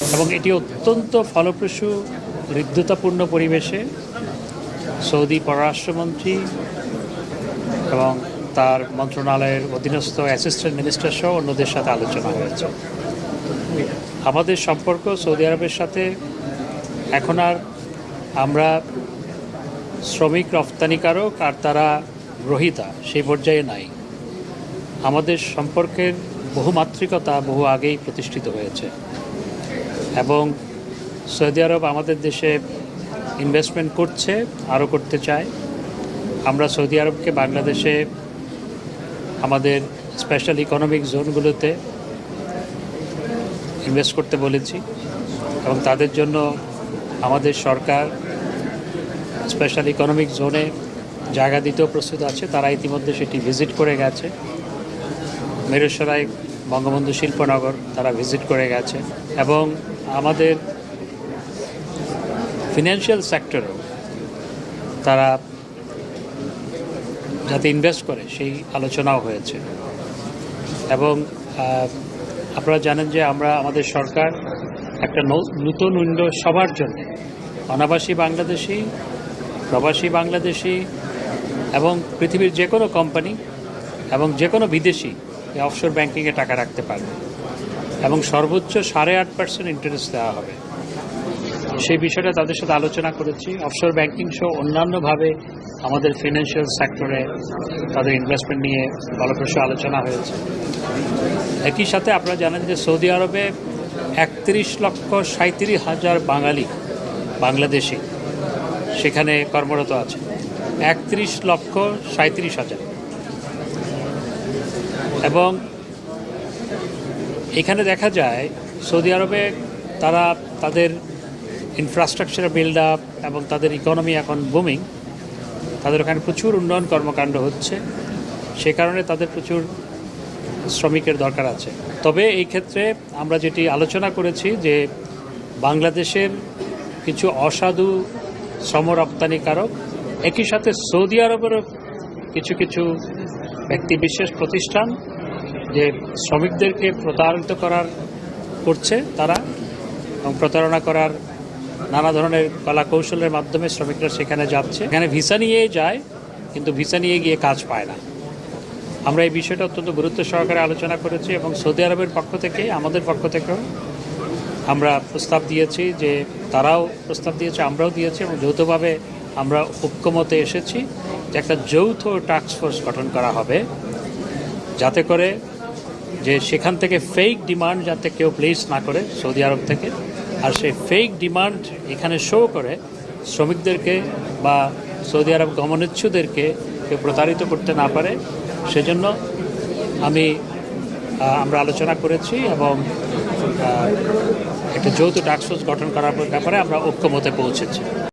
এবং এটি অত্যন্ত ফলপ্রসূ হৃদ্যতাপূর্ণ পরিবেশে সৌদি পররাষ্ট্রমন্ত্রী এবং তার মন্ত্রণালয়ের অধীনস্থ অ্যাসিস্ট্যান্ট মিনিস্টার সহ অন্যদের সাথে আলোচনা হয়েছে। আমাদের সম্পর্ক সৌদি আরবের সাথে এখন আর আমরা শ্রমিক রপ্তানিকারক আর তারা গ্রহীতা সেই পর্যায়ে নাই। আমাদের সম্পর্কের বহুমাত্রিকতা বহু আগেই প্রতিষ্ঠিত হয়েছে এবং সৌদি আরব আমাদের দেশে ইনভেস্টমেন্ট করছে, আরও করতে চায়। আমরা সৌদি আরবকে বাংলাদেশে আমাদের স্পেশাল ইকোনমিক জোনগুলোতে ইনভেস্ট করতে বলেছি এবং তাদের জন্য আমাদের সরকার স্পেশাল ইকোনমিক জোনে জায়গা দিতেও প্রস্তুত আছে। তারা ইতিমধ্যে সেটি ভিজিট করে গেছে। মেরুসরাই বঙ্গবন্ধু শিল্পনগর তারা ভিজিট করে গেছে এবং আমাদের ফিনান্সিয়াল সেক্টরেও তারা যাতে ইনভেস্ট করে সেই আলোচনাও হয়েছে। এবং আপনারা জানেন যে আমাদের সরকার একটা নতুন উইন্ডো সবার জন্য, অনাবাসী বাংলাদেশি, প্রবাসী বাংলাদেশি এবং পৃথিবীর যে কোনো কোম্পানি এবং যে কোনো বিদেশি এই অফশোর ব্যাংকিংয়ে টাকা রাখতে পারবে এবং সর্বোচ্চ 8.5% ইন্টারেস্ট দেওয়া হবে। সেই বিষয়টা তাদের সাথে আলোচনা করেছি। অফশোর ব্যাংকিং সহ অন্যান্যভাবে আমাদের ফিনান্সিয়াল সেক্টরে তাদের ইনভেস্টমেন্ট নিয়ে ফলপ্রসূ আলোচনা হয়েছে। একই সাথে আপনারা জানেন যে সৌদি আরবে 31,37,000 বাংলাদেশি সেখানে কর্মরত আছে। 31,37,000 এবং এখানে দেখা যায় সৌদি আরবে তারা তাদের ইনফ্রাস্ট্রাকচার বিল্ড আপ এবং তাদের ইকোনমি এখন বুমিং, তাদের ওখানে প্রচুর উন্নয়ন কর্মকাণ্ড হচ্ছে, সে কারণে তাদের প্রচুর শ্রমিকের দরকার আছে। তবে এই ক্ষেত্রে আমরা যেটি আলোচনা করেছি যে বাংলাদেশের কিছু অসাধু শ্রম রপ্তানিকারক, একই সাথে সৌদি আরবেরও কিছু কিছু ব্যক্তিবিশেষ প্রতিষ্ঠান যে শ্রমিকদেরকে প্রতারিত করছে তারা, এবং প্রতারণা করার নানা ধরনের কলা কৌশলের মাধ্যমে শ্রমিকরা সেখানে যাচ্ছে। এখানে ভিসা নিয়ে যায় কিন্তু ভিসা নিয়ে গিয়ে কাজ পায় না। আমরা এই বিষয়টা অত্যন্ত গুরুত্ব সহকারে আলোচনা করেছি এবং সৌদি আরবের পক্ষ থেকে আমাদের পক্ষ থেকেও আমরা প্রস্তাব দিয়েছি, যে তারাও প্রস্তাব দিয়েছে, আমরাও দিয়েছি এবং যৌথভাবে আমরা ঐক্যমতে এসেছি যে একটা যৌথ টাস্ক ফোর্স গঠন করা হবে, যাতে করে যে সেখান থেকে ফেক ডিমান্ড যাতে কেউ প্লেস না করে সৌদি আরব থেকে, আর সেই ফেক ডিমান্ড এখানে শো করে শ্রমিকদেরকে বা সৌদি আরব গমনেচ্ছুদেরকে কেউ প্রতারিত করতে না পারে, সেজন্য আমরা আলোচনা করেছি এবং একটা যৌথ টাস্ক ফোর্স গঠন করার ব্যাপারে আমরা ঐক্যমতে পৌঁছেছি।